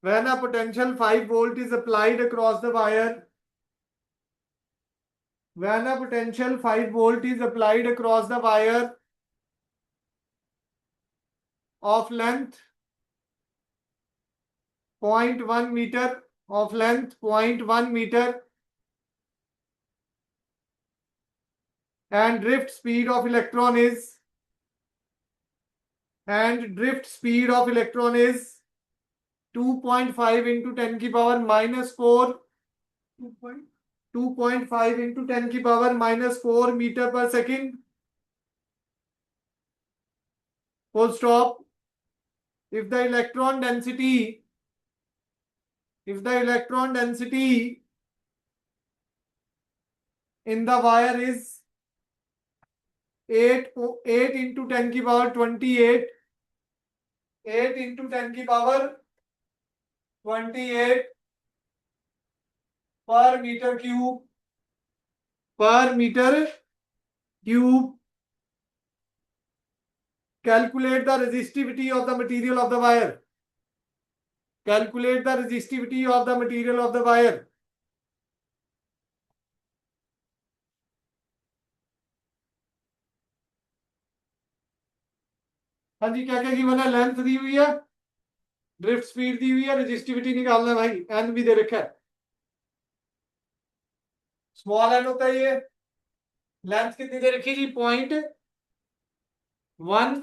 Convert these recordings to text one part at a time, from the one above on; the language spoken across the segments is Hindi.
When a potential 5 volt is applied across the wire, when a potential 5 volt is applied across the wire of length 0.1 meter, of length 0.1 meter, and drift speed of electron is 2.5 into 10 की पावर -4 2.5 into 10 की पावर -4 मीटर पर second, full stop. If the electron density in the wire is 8 into 10 की पावर 28, 8 into 10 की power 28 per meter cube, calculate the resistivity of the material of the wire. Calculate the resistivity of the material of the wire. हाँ जी, क्या क्या गिवन है? लेंथ दी हुई है, ड्रिफ्ट स्पीड दी हुई है, रेजिस्टिविटी निकालना है भाई, एन भी दे रखा है। स्मॉल एन होता है ये, लेंथ कितनी दे रखी जी? 0.1,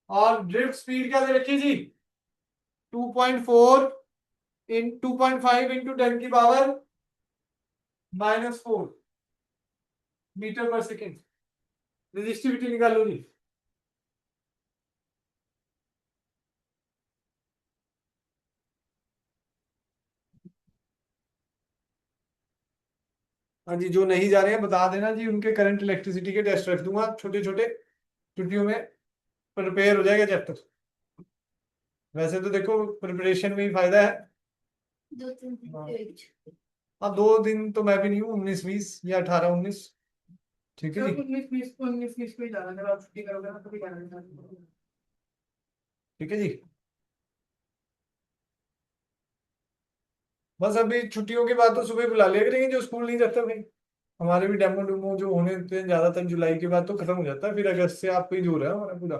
और ड्रिफ्ट स्पीड क्या दे रखी जी? 2.4 इन 2.5 into 10 की पावर -4 मीटर पर सेकेंड। रेजिस्टिविटी निकालो जी। हाँ जी, जो नहीं जा रहे हैं बता देना जी, उनके करंट इलेक्ट्रिसिटी के टेस्ट रख दूंगा छोटे छोटे, छुट्टियों में प्रिपेयर हो जाएगा चैप्टर। वैसे तो देखो प्रिपरेशन में ही फायदा है। 2-3 दिन हाँ 2 दिन तो मैं भी नहीं हूँ, 19-20 या 18-19, ठीक है जी। 19-20 को ही जाना, अगर आप छुट्टी करोगे ना तो भी जाना। ठीक है जी। बस अभी छुट्टियों के बाद तो सुबह बुला लिया करेंगे जो स्कूल नहीं जाते भाई। हमारे भी डेमो डेमो जो होने थे ज्यादातर जुलाई के बाद तो खत्म हो जाता है, फिर अगस्त से आपको ही जोर है हमारा पूरा।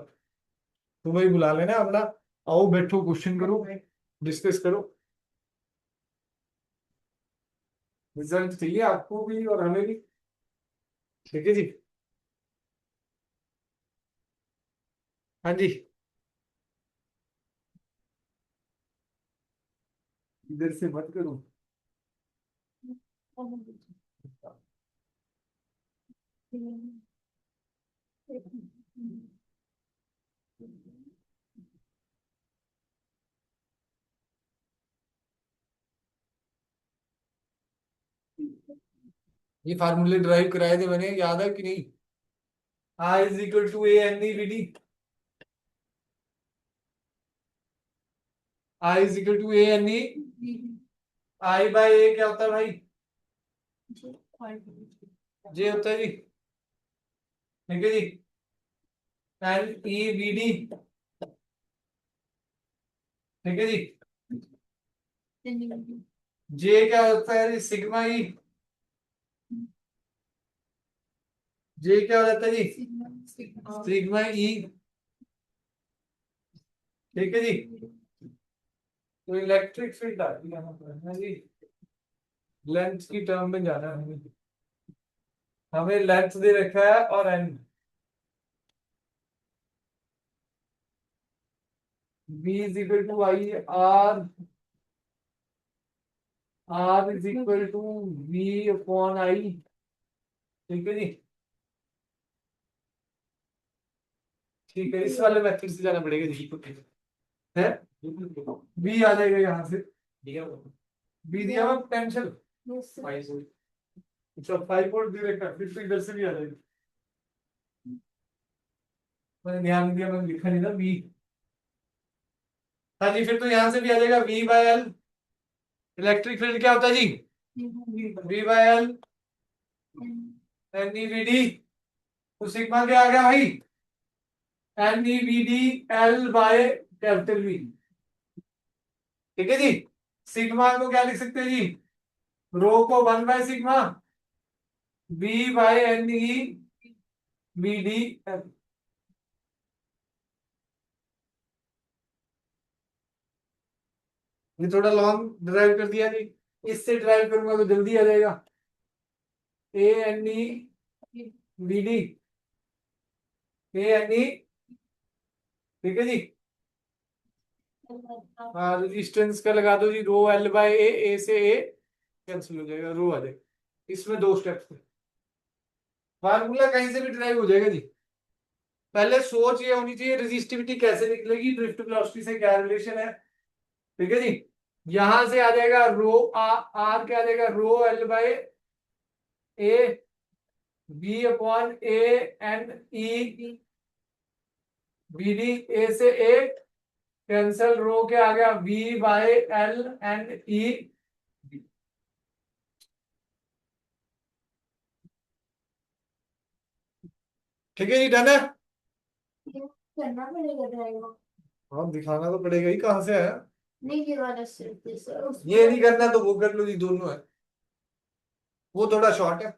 सुबह ही बुला लेना अपना, आओ बैठो क्वेश्चन करो, डिस्कस करो। रिजल्ट चाहिए आपको भी और हमें भी, ठीक है जी। हाँ जी, इधर से मत करो। ये फार्मूले ड्राइव कराए थे मैंने, याद है कि नहीं? I is equal to a n e v d, I is equal to a n e, I by a क्या होता है भाई? जे होता है जी, ठीक है जी। एन ई वी डी, ठीक है जी। जे क्या होता है जी? सिग्मा ई। जे क्या हो जाता है जी? सिग्मा ई, ठीक है जी। तो इलेक्ट्रिक फील्ड आती है ना जी, लेंथ की टर्म में जाना है हमें। हमें लेंथ दे रखा है और N, v is equal to I R is equal to v upon I, ठीक है जी। ठीक है, इस वाले मेथड से जाना पड़ेगा जी, है v आ जाएगा यहाँ से, v दिया हुआ पोटेंशियल, अच्छा 5 वोल्ट दे रखा है, फिर तो इधर से भी आ जाएगा। मैंने ध्यान नहीं दिया, मैंने लिखा नहीं था v। हाँ जी, फिर तो यहाँ से भी आ जाएगा v by L. Electric field क्या होता है जी? v by L N E V D, तो सिग्मा क्या आ गया भाई? N E V D L by capital V. ठीक है जी। सिग्मा को क्या लिख सकते हैं जी, रो को 1/सिग्मा V/N/E VD। ये थोड़ा लॉन्ग ड्राइव कर दिया जी, इससे ड्राइव करूंगा तो जल्दी आ जाएगा। ANE BD, ANE, ठीक है जी। हाँ रेजिस्टेंस का लगा दो जी, रो L/A, ए से ए कैंसिल हो जाएगा, रो आ जाएगा। इसमें 2 स्टेप्स है, फार्मूला कहीं से भी ड्राइव हो जाएगा जी। पहले सोच ये होनी चाहिए रेजिस्टिविटी कैसे निकलेगी, ड्रिफ्ट वेलोसिटी से क्या रिलेशन है। ठीक है जी। यहां से आ जाएगा रो आर क्या आ जाएगा, रो L/A B/A/N/E BD, ए से ए कैंसल, रो क्या आ गया V/L/N/E। ठीक है जी, डन है। करना पड़ेगा ड्राइवर। हाँ दिखाना तो पड़ेगा ही, कहाँ से आया। नहीं ये वाला सिर्फ ये नहीं करना तो वो कर लो जी, दोनों है, वो थोड़ा शॉर्ट है।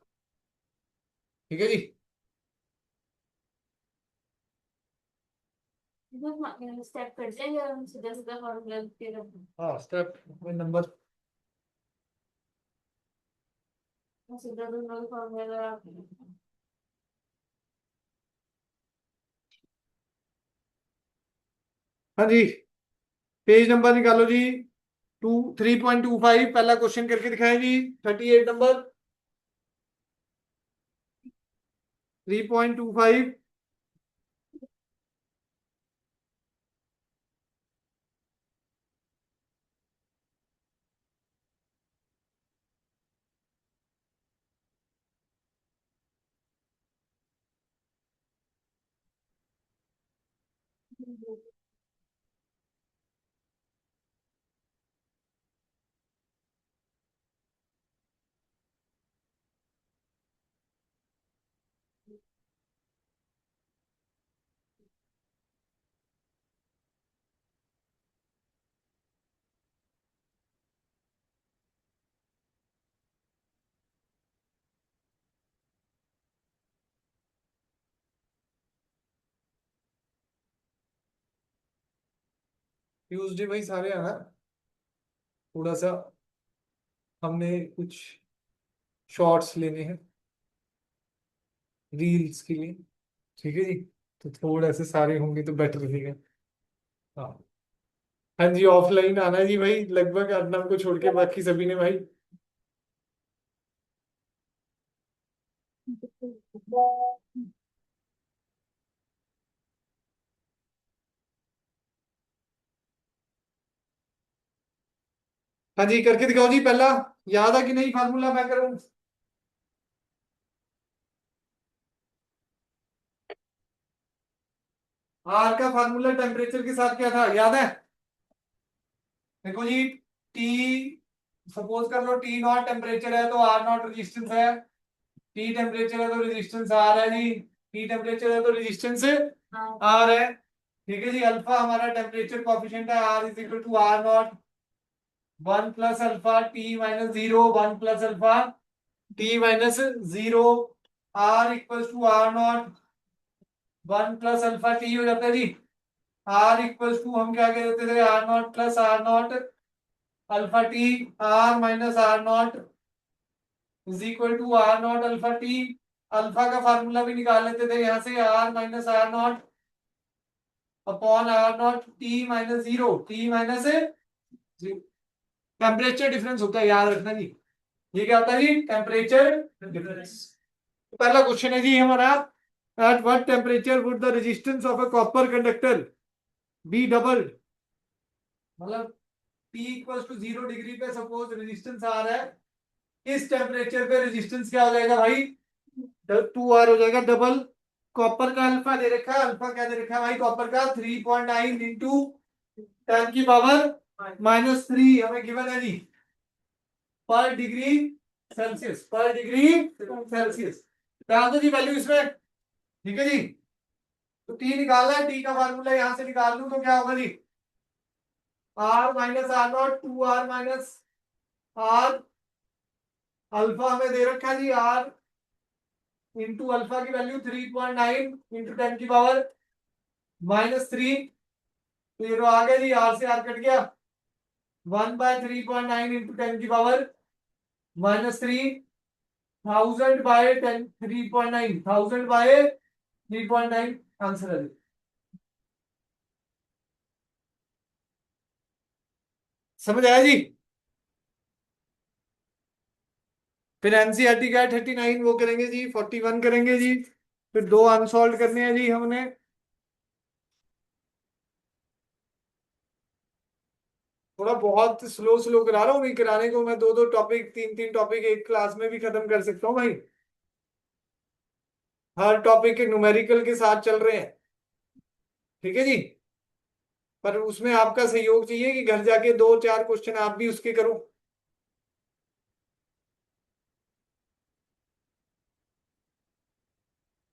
ठीक है जी। स्टेप कर जाएगा हम सीधा सीधा फॉर्मूला फिर हाँ स्टेप नंबर, सीधा दोनों फॉर्मूला। हाँ जी। पेज नंबर निकालो जी, 3.25 पहला क्वेश्चन करके दिखाएं जी। 38 नंबर 3.25। ट्यूसडे भाई सारे आना, थोड़ा सा हमने कुछ शॉर्ट्स लेने हैं रील्स के लिए। ठीक है जी, तो थोड़ा से सारे होंगे तो बेटर रहेगा। हाँ हाँ जी, ऑफलाइन आना जी भाई, लगभग अर्नब को छोड़ के बाकी सभी ने भाई। हाँ जी करके दिखाओ जी, पहला याद है कि नहीं फार्मूला मैं करूं। आर का फार्मूला टेम्परेचर के साथ क्या था, याद है। देखो जी, टी सपोज कर लो टी नॉट टेम्परेचर है तो आर नॉट रेजिस्टेंस है, टी टेम्परेचर है तो रेजिस्टेंस आर है जी, टी टेम्परेचर है तो रेजिस्टेंस आर है। ठीक है जी, अल्फा हमारा टेम्परेचर कॉफिशिएंट है, R is equal to R not 1 + alpha T minus 0, 1 + alpha T minus 0, R equal to R not 1 + alpha T हो जाता है जी। आर इक्वल टू हम क्या कह देते थे, R naught plus R naught alpha T, R minus R naught is equal to R naught alpha T. Alpha का फार्मूला भी निकाल लेते थे यहाँ से, R minus R not upon R not T minus 0, T minus temperature difference होता है, याद रखना जी। ये क्या होता है जी, टेम्परेचर डिफरेंस। पहला क्वेश्चन है जी हमारा, at what temperature would the resistance of a copper conductor B doubled. मतलब T इक्वल टू 0 डिग्री पे सपोज रेजिस्टेंस आ रहा है, इस टेम्परेचर पे रेजिस्टेंस क्या हो जाएगा भाई, 2R हो जाएगा डबल। कॉपर का अल्फा दे रखा है, अल्फा क्या दे रखा है भाई कॉपर का 3.9 इंटू 10⁻³ हमें गिवन है जी, पर डिग्री सेल्सियस, पर डिग्री सेल्सियस। डाल दो जी वैल्यू इसमें। ठीक है जी, तो टी निकालना है, टी का फार्मूला यहां से निकाल लूं तो क्या होगा जी, R minus R not 2r minus R alpha हमें दे रखा है जी आर इंटू अल्फा की वैल्यू 3.9 इंटू 10 की पावर -3। तो ये तो आ गया जी आर से आर कट गया 1/3.9 इंटू 10 की पावर -3 1000 बाय 10 3.9 1000 बाय 3.9 आंसर है। समझ आया जी। फिर एनसीईआरटी का 39 वो करेंगे जी 41 करेंगे जी। फिर दो अनसॉल्व करने हैं जी हमने। थोड़ा बहुत स्लो स्लो करा रहा हूँ, नहीं कराने को मैं दो दो टॉपिक तीन तीन टॉपिक एक क्लास में भी खत्म कर सकता हूँ भाई। हर टॉपिक के न्यूमेरिकल के साथ चल रहे हैं, ठीक है जी। पर उसमें आपका सहयोग चाहिए कि घर जाके दो चार क्वेश्चन आप भी उसके करो।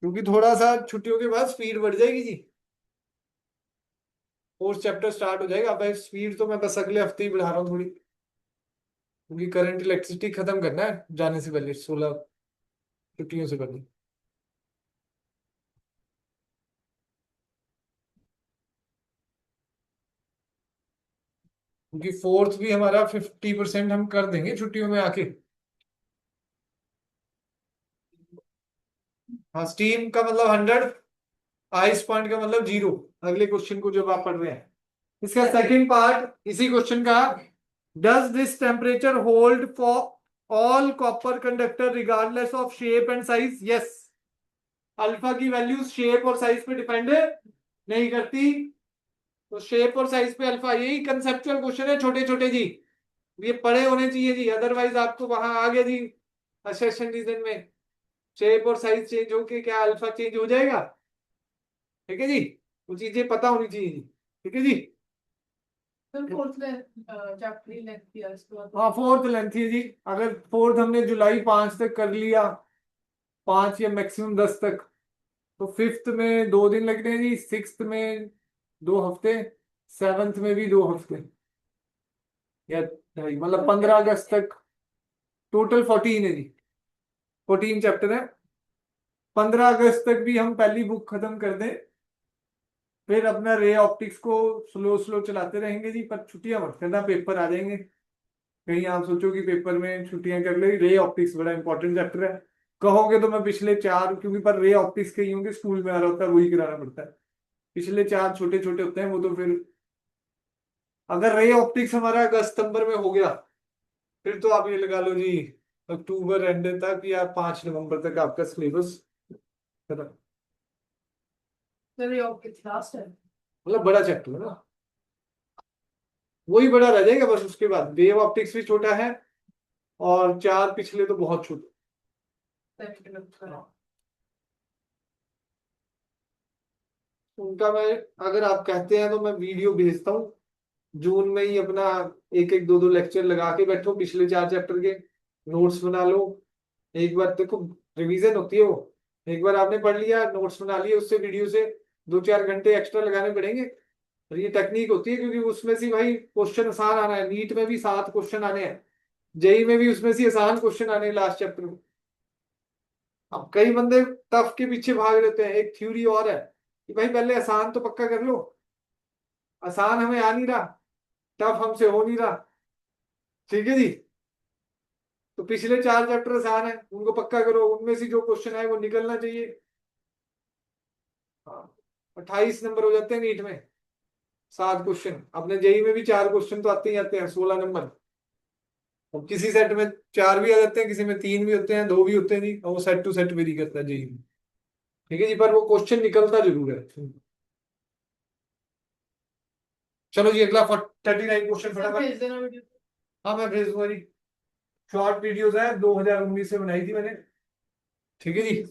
क्योंकि थोड़ा सा छुट्टियों के बाद स्पीड बढ़ जाएगी जी, फोर्थ चैप्टर स्टार्ट हो जाएगा। अब स्पीड तो मैं बस अगले हफ्ते ही बढ़ा रहा हूँ थोड़ी, क्योंकि करंट इलेक्ट्रिसिटी खत्म करना है जाने से पहले, 16 छुट्टियों से पहले। क्योंकि फोर्थ भी हमारा 50% हम कर देंगे छुट्टियों में आके। हाँ, स्टीम का मतलब 100, आइस पॉइंट का मतलब 0। अगले क्वेश्चन को जब आप पढ़ रहे हैं, इसका सेकंड पार्ट इसी क्वेश्चन का, does this temperature hold for all copper conductor regardless of shape and size? Yes. Alpha की वैल्यू शेप और साइज पे डिपेंड नहीं करती, तो शेप और साइज पे अल्फा, यही कंसेप्चुअल क्वेश्चन है छोटे छोटे जी, ये पढ़े होने चाहिए जी, अदरवाइज आपको वहां आ गया जी असर्शन रीजन में शेप और साइज चेंज होके क्या अल्फा चेंज हो जाएगा? ठीक है जी, वो चीजें पता होनी चाहिए जी। ठीक है जी। सर फोर्थ चैप्टर ही लेंथ किया इसके बाद। हाँ, फोर्थ लेंथ है जी। अगर फोर्थ हमने जुलाई 5 तक कर लिया, 5 या मैक्सिमम 10 तक, तो फिफ्थ में 2 दिन लगने हैं जी, सिक्स्थ में 2 हफ्ते, सेवन्थ में भी 2 हफ्ते, या मतलब 15 अगस्त तक। टोटल 14 है जी, 14 चैप्टर है। 15 अगस्त तक भी हम पहली बुक खत्म कर दें, फिर अपना रे ऑप्टिक्स को स्लो स्लो चलाते रहेंगे जी। पर छुट्टियां मत करना, पेपर आ जाएंगे, कहीं आप सोचो कि पेपर में छुट्टियां कर ले। रे ऑप्टिक्स बड़ा इंपॉर्टेंट चैप्टर है। कहोगे तो मैं पिछले 4, क्योंकि पर रे ऑप्टिक्स के ही होंगे, स्कूल में आ रहा होता है वही कराना पड़ता है। पिछले 4 छोटे छोटे होते हैं वो, तो फिर अगर रे ऑप्टिक्स हमारा अगस्त सितंबर में हो गया, फिर तो आप ये लगा लो जी अक्टूबर एंड तक या 5 नवंबर तक आपका सिलेबस खत्म। सर ये आपके लास्ट है। मतलब बड़ा चैप्टर है ना, वही बड़ा रह जाएगा बस। उसके बाद वेव ऑप्टिक्स भी छोटा है, और 4 पिछले तो बहुत छोटे। उनका मैं, अगर आप कहते हैं तो मैं वीडियो भेजता हूँ जून में ही अपना, एक एक दो दो लेक्चर लगा के बैठो, पिछले 4 चैप्टर के नोट्स बना लो। एक बार देखो, रिवीजन होती है वो, एक बार आपने पढ़ लिया नोट्स बना लिए, उससे वीडियो से 2-4 घंटे एक्स्ट्रा लगाने पड़ेंगे। और ये टेक्निक होती है, क्योंकि उसमें से भाई क्वेश्चन आसान आना है। नीट में भी 7 क्वेश्चन आने हैं, जेई में भी उसमें से आसान क्वेश्चन आने हैं लास्ट चैप्टर में। अब कई बंदे टफ के पीछे भाग लेते हैं। एक थ्योरी और है कि भाई पहले आसान तो पक्का कर लो, आसान हमें आ नहीं रहा, टफ हमसे हो नहीं रहा, ठीक है जी। तो पिछले 4 चैप्टर आसान है, उनको पक्का करो, उनमें से जो क्वेश्चन है वो निकलना चाहिए। हाँ, 28 नंबर हो जाते हैं नीट में, 7 क्वेश्चन। अपने जेई में भी 4 क्वेश्चन तो आते ही आते हैं, 16 नंबर। अब किसी सेट में 4 भी आ जाते हैं, किसी में 3 भी होते हैं, 2 भी होते हैं जी, और वो सेट टू सेट वेरी करता है जेई में। ठीक है जी, पर वो क्वेश्चन निकलता जरूर है। चलो जी, अगला 39 क्वेश्चन सर फटाफट। भेज देना वीडियो। हाँ, मैं भेज दूंगा जी। शॉर्ट वीडियोस है, 2019 से बनाई थी मैंने। ठीक है जी।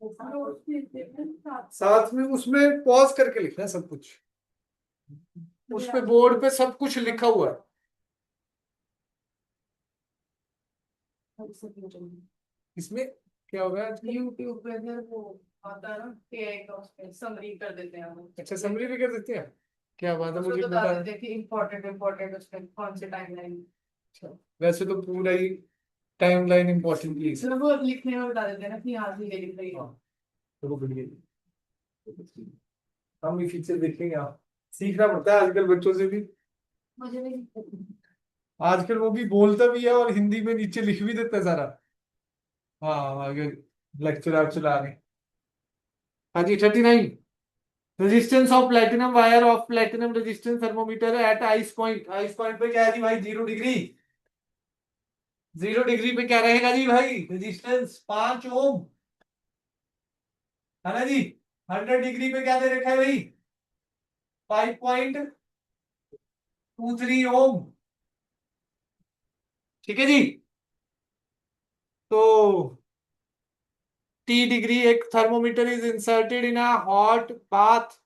नोट्स भेज देना। साथ में उसमें पॉज करके लिखना है सब कुछ, उस पे बोर्ड पे सब कुछ लिखा हुआ है। इसमें क्या होगा? यूट्यूब पे है वो आता है ना KI का, उसमें समरी कर देते हैं हम। अच्छा, समरी भी कर देते हैं, क्या बात है, उसमें मुझे बता पता। देते हैं कि इम्पोर्टेंट इम्पोर्टेंट उसमें कौन से टाइमलाइन। अच्छा, वैसे तो पूरा ही टाइमलाइन इंपॉर्टेंट प्लीज। चलो वो लिखने में बता देते हैं ना कि यहाँ से ये लिख रही है। हाँ, तो बढ़िया जी। हम भी फीचर देखेंगे, आप सीखना पड़ता है आजकल बच्चों से भी। मुझे भी आजकल वो भी बोलता भी है और हिंदी में नीचे लिख भी देता है सारा। हाँ, आगे लेक्चर चला रहे। हाँ जी, 39। Resistance of platinum wire of platinum resistance thermometer at ice point. Ice point पे क्या है जी भाई? 0 डिग्री। 0 डिग्री पे क्या रहेगा जी भाई? रेजिस्टेंस 5 ओम, है ना जी। 100 डिग्री पे क्या दे रखा है भाई? 5.23 ओम। ठीक है जी। तो T डिग्री एक thermometer is inserted in a hot bath.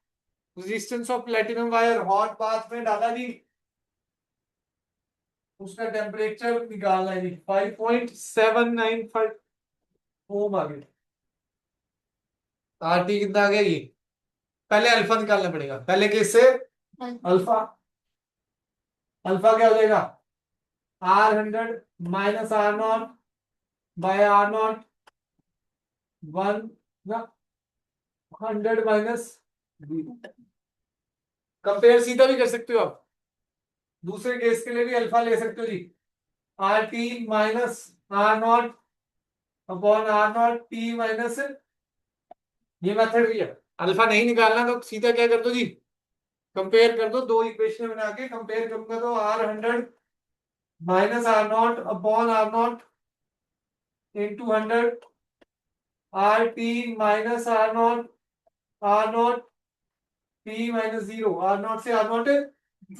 Resistance of platinum wire hot bath में डाला जी, उसका टेम्परेचर निकालना है जी। 5.795 ओम आ गया। RT कितना आ गया ये? पहले अल्फा निकालना पड़ेगा, पहले केस से अल्फा। अल्फा क्या हो जाएगा? R100 minus R0 bye R0 1 100 minus. Compare सीधा भी कर सकते हो आप, दूसरे केस के लिए भी अल्फा ले सकते हो जी। RT minus R0 upon R0 T minus, ये मेथड भी है। अल्फा नहीं निकालना तो सीधा क्या कर दो जी, कंपेयर कर दो। दो इक्वेशन बना के कंपेयर करूंगा तो R100 minus R0 upon R0 into 100 RT minus R0 R0 T minus 0। R0 से R0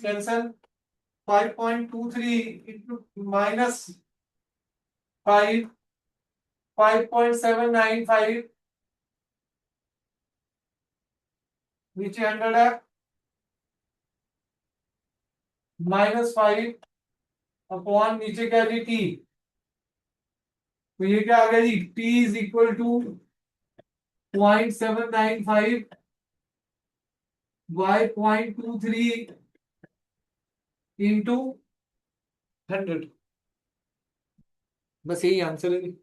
कैंसल। 5.23 इंटू माइनस 5 5.795 नीचे 100 है, माइनस 5 अपॉन नीचे क्या जी? T। तो ये क्या आ गया जी? T is equal to 0.795 by 0.23 into 100। बस यही आंसर है जी।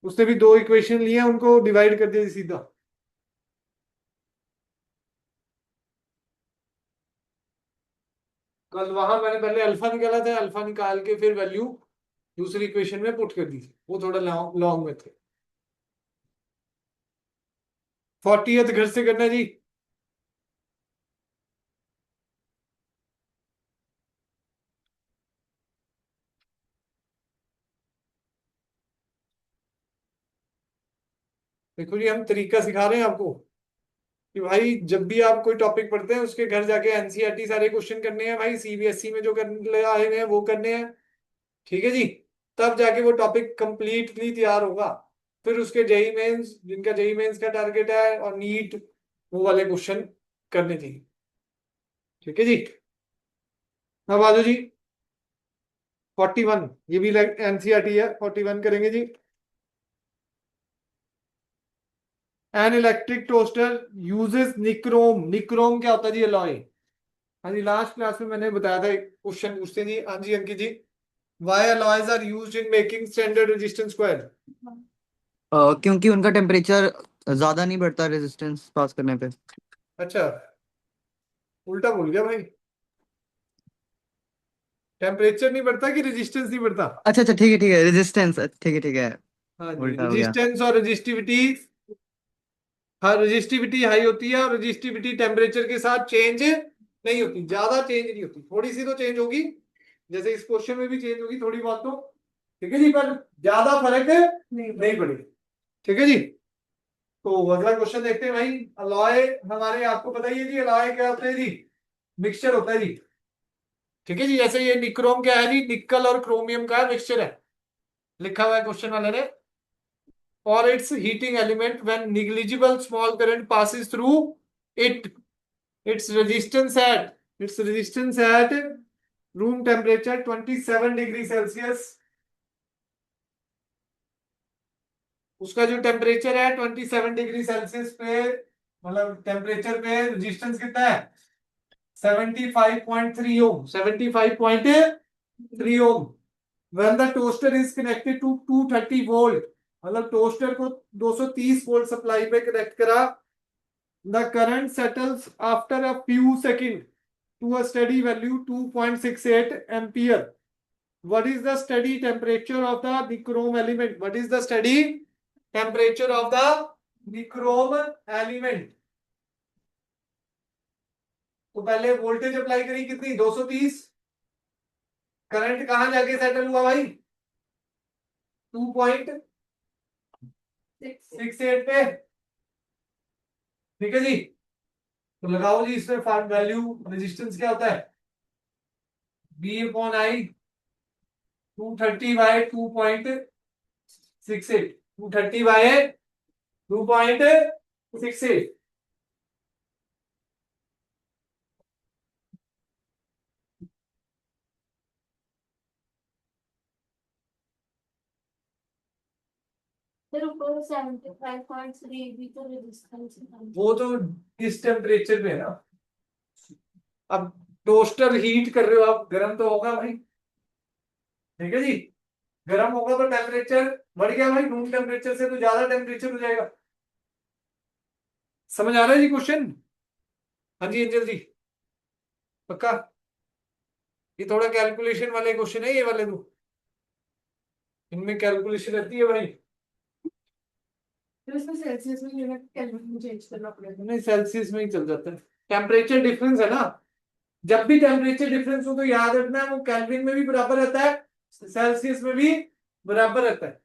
उसने भी दो इक्वेशन लिए, उनको डिवाइड कर दिया जी सीधा। कल वहां मैंने पहले अल्फा निकाला था, अल्फा निकाल के फिर वैल्यू दूसरी इक्वेशन में पुट कर दी थी, वो थोड़ा लॉन्ग में थे। 40th घर से करना जी। देखो जी, हम तरीका सिखा रहे हैं आपको कि भाई जब भी आप कोई टॉपिक पढ़ते हैं उसके घर जाके एनसीईआरटी सारे क्वेश्चन करने हैं भाई, सीबीएसई में जो करने आए हुए हैं वो करने हैं। ठीक है जी, तब जाके वो टॉपिक कंप्लीटली तैयार होगा। फिर उसके जेई मेंस, जिनका जेई मेंस का टारगेट है, और नीट, वो वाले क्वेश्चन करने चाहिए। ठीक है जी। अब आ जाओ जी 41, ये भी एनसीईआरटी है। 41 करेंगे जी। An electric toaster uses nichrome. Nichrome क्या होता है जी? अलॉय। हाँ जी, लास्ट क्लास में मैंने बताया था, एक क्वेश्चन पूछते जी। हाँ जी Ankit ji, why alloys are used in making standard resistance coil? क्योंकि उनका टेम्परेचर ज्यादा नहीं बढ़ता रेजिस्टेंस पास करने पे। अच्छा, उल्टा बोल गया भाई। टेम्परेचर नहीं बढ़ता कि रेजिस्टेंस नहीं बढ़ता? अच्छा अच्छा, ठीक है रेजिस्टेंस, ठीक है हाँ जी, उल्टा हो गया। रेजिस्टेंस और रेजिस्टिविटी। हाँ, रेजिस्टिविटी हाई होती है और रेजिस्टिविटी टेम्परेचर के साथ चेंज नहीं होती, ज्यादा चेंज नहीं होती, थोड़ी सी तो चेंज होगी, जैसे इस क्वेश्चन में भी चेंज होगी थोड़ी बहुत तो। ठीक है जी, पर ज्यादा फर्क नहीं पड़ेगा। ठीक है जी। तो अगला क्वेश्चन देखते हैं भाई। अलॉय हमारे, आपको पता ही है जी, अलॉय क्या होता है जी? मिक्सचर होता है जी। ठीक है जी, जैसे ये निक्रोम क्या है जी? निकल और क्रोमियम का मिक्सचर है, लिखा हुआ है क्वेश्चन वाले ने। और it's heating element when negligible small current passes through it, its resistance at room temperature 27 degree Celsius उसका जो टेम्परेचर है 27 डिग्री सेल्सियस पे, मतलब टेम्परेचर पे रेजिस्टेंस कितना है 75.3 ओम, 75.3 ओम। When the toaster is connected to 230 volt, मतलब टोस्टर को 230 वोल्ट सप्लाई पे कनेक्ट करा, the current settles after a few seconds to a steady value 2.68 ampere. What is the steady temperature of the nichrome element? What is the steady temperature of the nichrome element? तो पहले वोल्टेज अप्लाई करी कितनी 230, करंट कहां जाके सेटल हुआ भाई 2.68 पे, ठीक है जी। तो लगाओ जी इसमें फार्म वैल्यू, रेजिस्टेंस क्या होता है B upon I 230 by 2.68, 230 by 2.68। फिर ऊपर 75.3 भी तो रेजिस्टेंस है। वो तो इस टेम्परेचर पे है ना, अब टोस्टर हीट कर रहे हो आप, गर्म तो होगा भाई, ठीक है जी। गर्म होगा तो टेम्परेचर बढ़ गया भाई, रूम टेम्परेचर से तो ज्यादा टेम्परेचर हो जाएगा। समझ आ रहा है जी क्वेश्चन? हाँ जी एंजल जी, पक्का? ये थोड़ा कैलकुलेशन वाले क्वेश्चन है ये वाले दो, इनमें कैलकुलेशन रहती है भाई। तो इसमें सेल्सियस में लेना केल्विन में चेंज करना पड़ेगा। नहीं सेल्सियस में ही चल जाता है, टेम्परेचर डिफरेंस है ना, जब भी टेम्परेचर डिफरेंस हो तो याद रखना है वो केल्विन में भी बराबर रहता है, सेल्सियस में भी बराबर रहता है।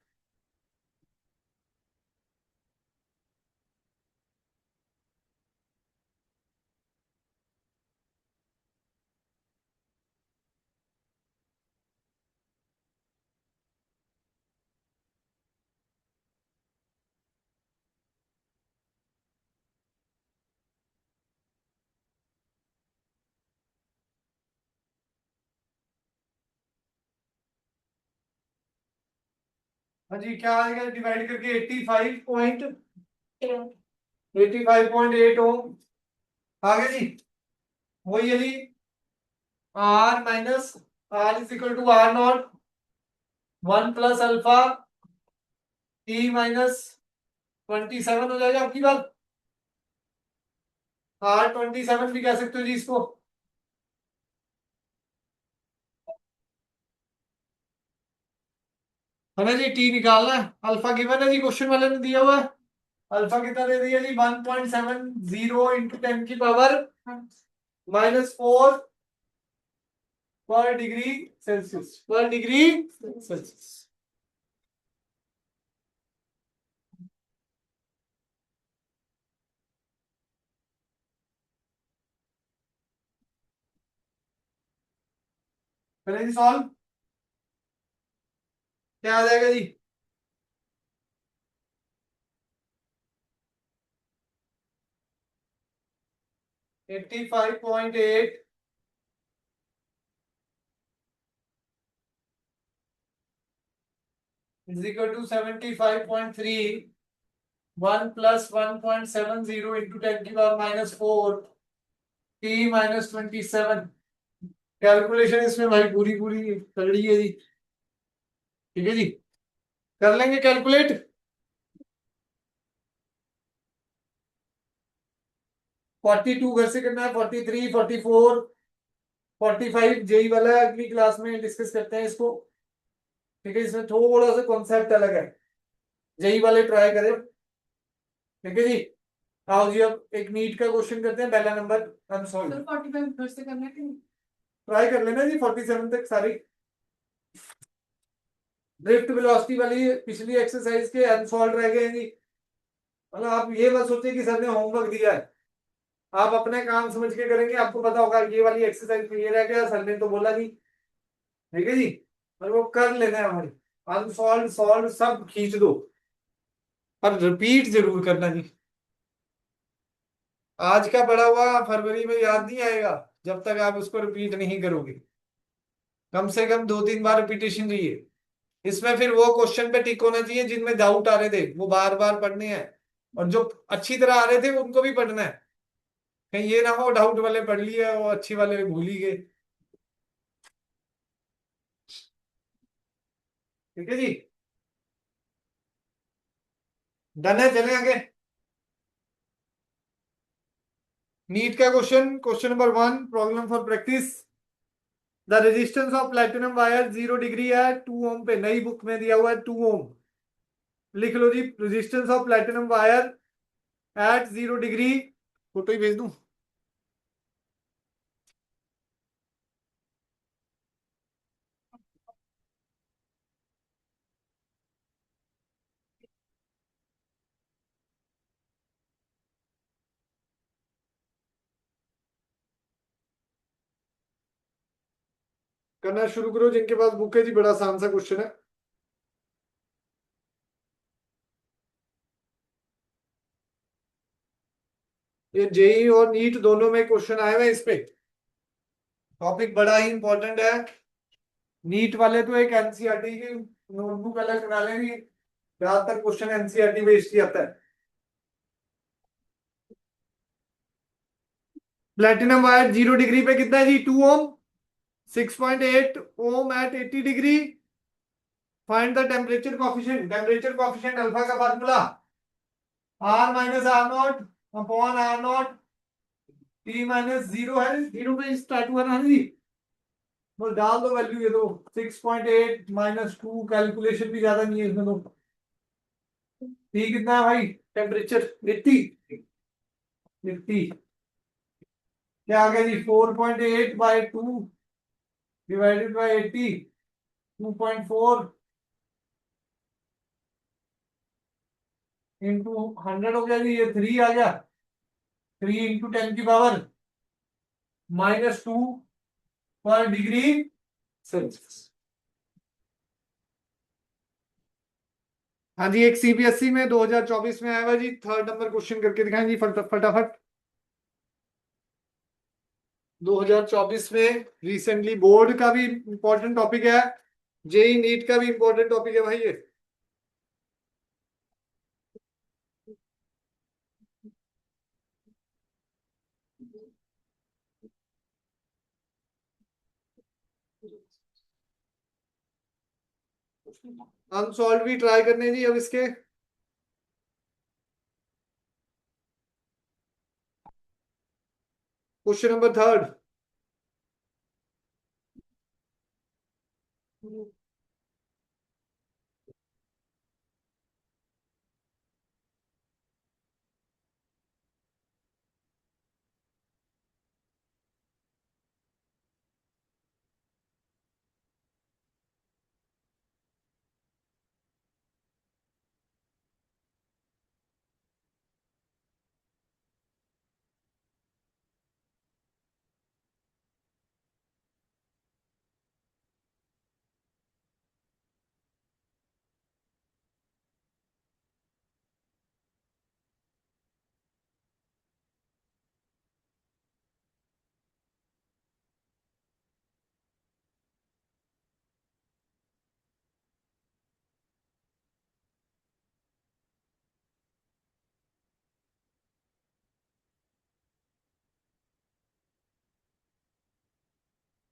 हाँ जी क्या आएगा डिवाइड करके 85.8 ओम आ गया जी। वही है जी R minus R is equal to R not 1 + alpha T minus 27 हो जाएगा आपकी बात, R27 भी कह सकते हो जी इसको। हमें जी टी निकालना है, अल्फा गिवन है जी क्वेश्चन वाले ने दिया हुआ है, अल्फा कितना दे दिया जी 1.70 इंटू 10 की पावर -4 पर डिग्री सेल्सियस, पर डिग्री सेल्सियस। करें जी सॉल्व, क्या आ जाएगा जी 85.8 is equal to 75.3, 1 + 1.70 into 10 की पावर -4 t माइनस 27। कैलकुलेशन इसमें भाई पूरी पूरी तगड़ी है जी, ठीक है जी, कर लेंगे कैलकुलेट। 42 घर से करना है, 43, 44, 45 जेई वाला है, अगली क्लास में डिस्कस करते हैं इसको, ठीक है। इसमें थोड़ा सा कॉन्सेप्ट अलग है, जेई वाले ट्राई करें, ठीक है जी। आओ जी अब एक नीट का क्वेश्चन करते हैं, पहला नंबर अनसॉल्व। तो 45 घर से करना है कि नहीं? ट्राई कर लेना जी 47 तक सारी। ड्रिफ्ट वेलोसिटी वाली पिछली एक्सरसाइज के अनसॉल्व रह गए हैं जी, मतलब आप ये मत सोचिए कि सर ने होमवर्क दिया है, आप अपने काम समझ के करेंगे, आपको पता होगा ये वाली एक्सरसाइज में ये रह गया, सर ने तो बोला नहीं, ठीक है जी। और वो कर लेना है हमारी, अनसॉल्व सॉल्व सब खींच दो, पर रिपीट जरूर करना जी। आज का पढ़ा हुआ फरवरी में याद नहीं आएगा जब तक आप उसको रिपीट नहीं करोगे, कम से कम 2-3 बार रिपीटेशन चाहिए, इसमें फिर वो क्वेश्चन पे टिक होना चाहिए जिनमें डाउट आ रहे थे, वो बार बार पढ़ने हैं, और जो अच्छी तरह आ रहे थे उनको भी पढ़ना है। कहीं ये ना हो डाउट वाले पढ़ लिए और अच्छी वाले भूल ही गए। ठीक है जी, डन है, चले आगे। नीट का question, question number 1, problem for practice. The resistance of platinum wire 0 degree है 2 ओम पे, नई बुक में दिया हुआ है 2 ओम। लिख लो जी, resistance of platinum wire at 0 degree, photo ही भेज दूं। करना शुरू करो जिनके पास बुक है जी, बड़ा आसान सा क्वेश्चन है। ये जेई और नीट दोनों में क्वेश्चन आए हुए हैं इस पे। टॉपिक बड़ा ही इंपॉर्टेंट है। नीट वाले तो एक एनसीईआरटी की नोटबुक अलग बना लेंगे, ज्यादातर क्वेश्चन एनसीईआरटी बेस्ड ही आता है। प्लेटिनम वायर 0 डिग्री पे कितना है जी, 2 ohm. 6.8 ohm at 80 degree. Find the temperature coefficient. Temperature coefficient alpha का formula R minus R not upon R not T minus 0 है, 0 पे स्टार्ट हुआ ना जी। बस डाल दो वैल्यू, ये तो 6.8 माइनस 2, कैलकुलेशन भी ज्यादा नहीं है इसमें तो। टी कितना है भाई, टेम्परेचर 80। 80 क्या आ गया जी, 4.8/2 डिवाइडेड बाई 80, 2.4 इंटू 100 हो गया जी, ये 3 आ गया। 3 × 10⁻⁻⁻² पर डिग्री सेल्सियस। हाँ जी, एक सीबीएसई में 2024 में आया हुआ जी, 3rd नंबर क्वेश्चन करके दिखाएं जी फटाफट। 2024 में रिसेंटली बोर्ड का भी इंपॉर्टेंट टॉपिक है, जेई नीट का भी इंपॉर्टेंट टॉपिक है भाई ये। अनसॉल्व भी ट्राई करने जी अब इसके। Question number 3rd।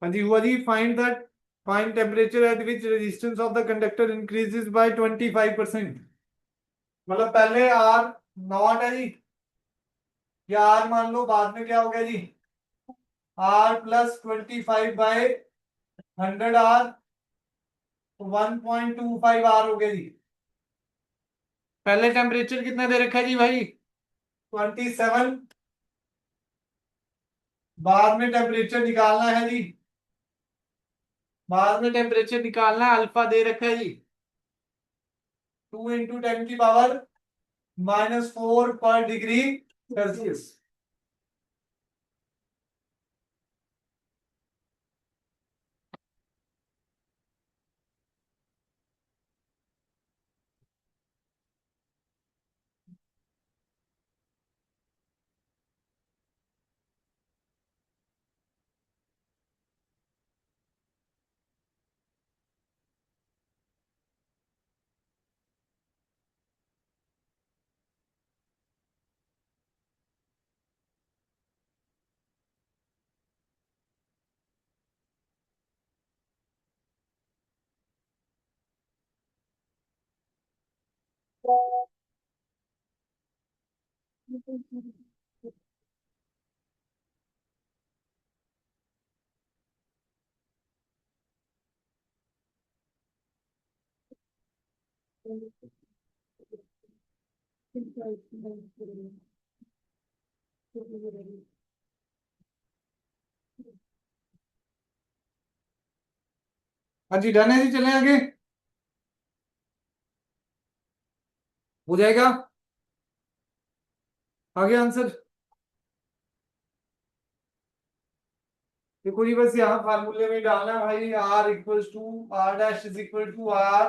हाँ जी हुआ जी, find temperature at which resistance of the conductor increases by 25%। मतलब पहले आर नॉट है जी, या आर मान लो, बाद में क्या हो गया जी, आर प्लस 25/100 आर, 1.25 आर हो गया जी। पहले टेम्परेचर कितना दे रखा है जी भाई, 27। बाद में टेम्परेचर निकालना है जी, बाद में टेम्परेचर निकालना है, अल्फा दे रखा है जी 2 × 10⁻⁻⁴ पर डिग्री सेल्सियस। हाँ जी, डन है जी, चलें आगे। हो जाएगा आगे आंसर। देखो जी, बस यहाँ फार्मूले में डालना है भाई, R equals to R dash is equal to R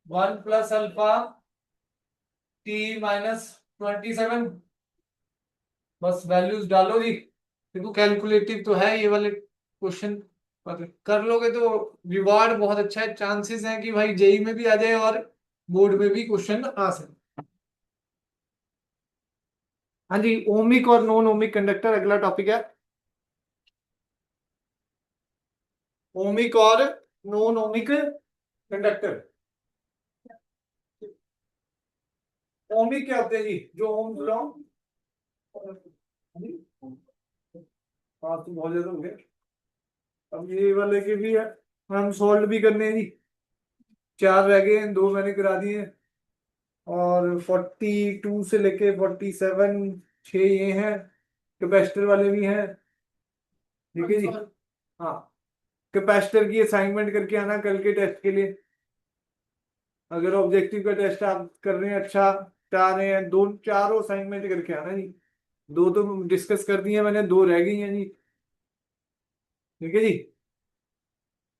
1 + alpha T minus 27। बस वैल्यूज डालो जी। देखो कैलकुलेटिव तो है ये वाले क्वेश्चन, पर कर लोगे तो रिवार्ड बहुत अच्छा है, चांसेस हैं कि भाई जेई में भी आ जाए और बोर्ड में भी क्वेश्चन आ सके। हाँ जी, ओमिक और नॉन ओमिक कंडक्टर अगला टॉपिक है। ओमिक और नॉन ओमिक कंडक्टर। ओमिक क्या होते हैं जी? जो ओम्स लॉ। हाँ तो बहुत ज्यादा हो गया। अब ये वाले के भी है, हम सॉल्व भी करने हैं जी। 4 रह गए हैं, 2 मैंने करा दिए हैं। और 42 से लेके 47, 6 ये हैं। कैपेसिटर वाले भी हैं, ठीक है जी। हाँ, कैपेसिटर की असाइनमेंट करके आना कल के टेस्ट के लिए। अगर ऑब्जेक्टिव का टेस्ट आप कर रहे हैं, अच्छा चाह रहे हैं, 2 4 असाइनमेंट करके आना जी। 2 तो डिस्कस कर दिए मैंने, 2 रह गई हैं जी, ठीक है जी।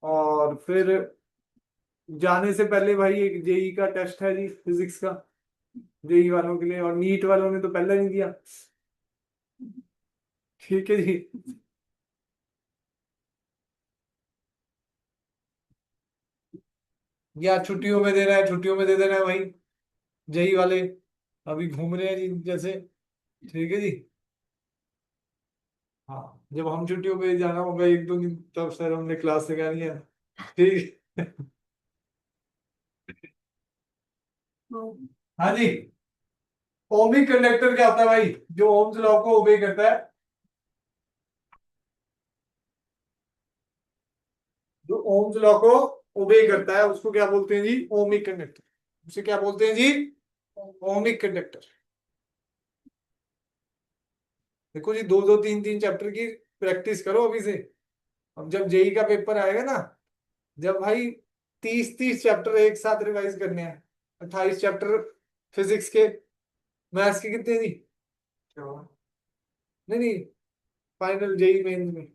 और फिर जाने से पहले भाई एक जेई का टेस्ट है जी, फिजिक्स का, जेई वालों के लिए, और नीट वालों ने तो पहले नहीं दिया, ठीक है जी। या छुट्टियों में देना है, छुट्टियों में दे देना है भाई, जेई वाले अभी घूम रहे हैं जी जैसे, ठीक है जी। हाँ, जब हम छुट्टियों पे जाना होगा 1 2 दिन, तब सर हमने क्लास लगानी है, ठीक है। हाँ जी, ओमिक कंडक्टर क्या होता है भाई? जो ओम्स लॉ को ओबे करता है, जो ओम्स लॉ को ओबे करता है उसको क्या बोलते हैं जी? Ohmic conductor. उसे क्या बोलते हैं जी? Ohmic conductor. देखो जी, 2 2 3 3 चैप्टर की प्रैक्टिस करो अभी से। अब जब जेई का पेपर आएगा ना, जब भाई 30 30 चैप्टर एक साथ रिवाइज करने हैं, 28 चैप्टर फिजिक्स के, मैथ्स के कितने जी? नहीं नहीं, फाइनल जेई मेंस में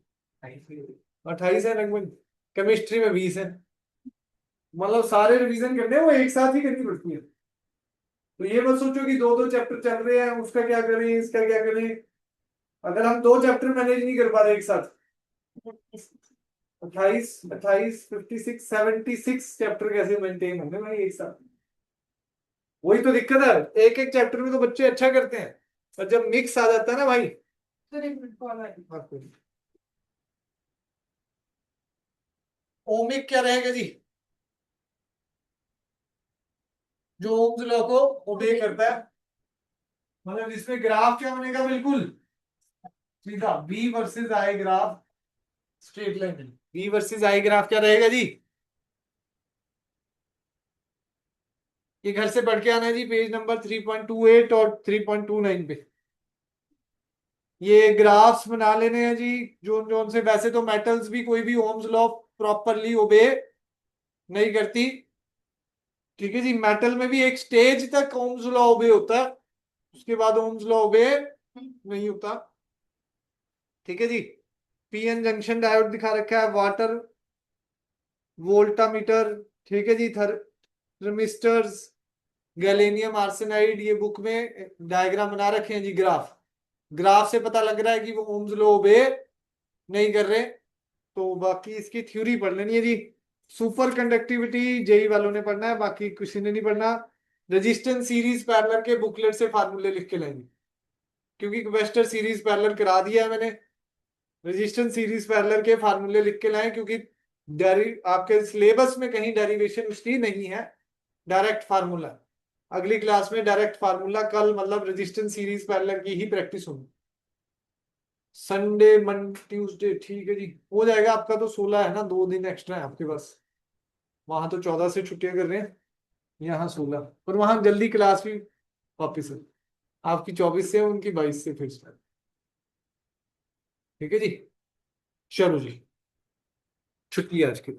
28 है लगभग, केमिस्ट्री में 20 है। मतलब सारे रिवीजन करने हैं, वो एक साथ ही करनी पड़ती है। तो ये मत सोचो कि 2 2 चैप्टर चल रहे हैं, उसका क्या करें, इसका क्या करें। अगर हम 2 चैप्टर मैनेज नहीं कर पा रहे एक साथ, 28 28 56 76 चैप्टर कैसे मेंटेन होंगे भाई एक साथ? वही तो दिक्कत है, एक एक चैप्टर में तो बच्चे अच्छा करते हैं, और जब मिक्स आ जाता है ना भाई। सर एक मिनट कॉल आई। ओमिक क्या रहेगा जी? जो ओम्स लॉ को ओबे करता है, मतलब इसमें ग्राफ क्या बनेगा? बिल्कुल सीधा B versus I graph, straight line. B versus I graph क्या रहेगा जी? ये घर से पढ़ के आना है जी, पेज नंबर 3.28 और 3.29 पे। ये ग्राफ्स बना लेने हैं जी, जोन जोन से। वैसे तो मेटल्स भी कोई भी ओम्स लॉ प्रॉपरली ओबे नहीं करती, ठीक है जी। मेटल में भी एक स्टेज तक ओम्स लॉ ओबे होता है, उसके बाद ओम्स लॉ ओबे नहीं होता, ठीक है जी। पीएन जंक्शन डायोड दिखा रखा है, वाटर वोल्टामीटर, ठीक है जी, थर्मिस्टर्स, गैलेनियम आर्सेनाइड, ये बुक में डायग्राम बना रखे हैं जी। ग्राफ, ग्राफ से पता लग रहा है कि वो ओम्स लॉ ओबे नहीं कर रहे। तो बाकी इसकी थ्योरी पढ़ लेनी है जी। सुपर कंडक्टिविटी जेई वालों ने पढ़ना है, बाकी किसी ने नहीं पढ़ना। रेजिस्टेंस सीरीज पैरेलल के बुकलेट से फार्मूले लिख के लाएंगे, क्योंकि कैपेसिटर सीरीज पैरेलल करा दिया है मैंने। रेजिस्टेंस सीरीज पैरेलल के फार्मूले लिख के लाए, क्योंकि आपके सिलेबस में कहीं डेरिवेशन उसकी नहीं है, डायरेक्ट फार्मूला। अगली क्लास में डायरेक्ट फार्मूला कल मतलब रेजिस्टेंस सीरीज पैरेलल की ही प्रैक्टिस होगी। संडे मंडे ट्यूसडे ठीक है जी, हो जाएगा आपका। तो 16 है ना, 2 दिन एक्स्ट्रा है आपके पास। वहां तो 14 से छुट्टियां कर रहे हैं, यहाँ 16। पर वहां जल्दी क्लास भी वापिस है, आपकी 24 से, उनकी 22 से फिर स्टार्ट। ठीक है जी, चलो जी, छुट्टी है आज की।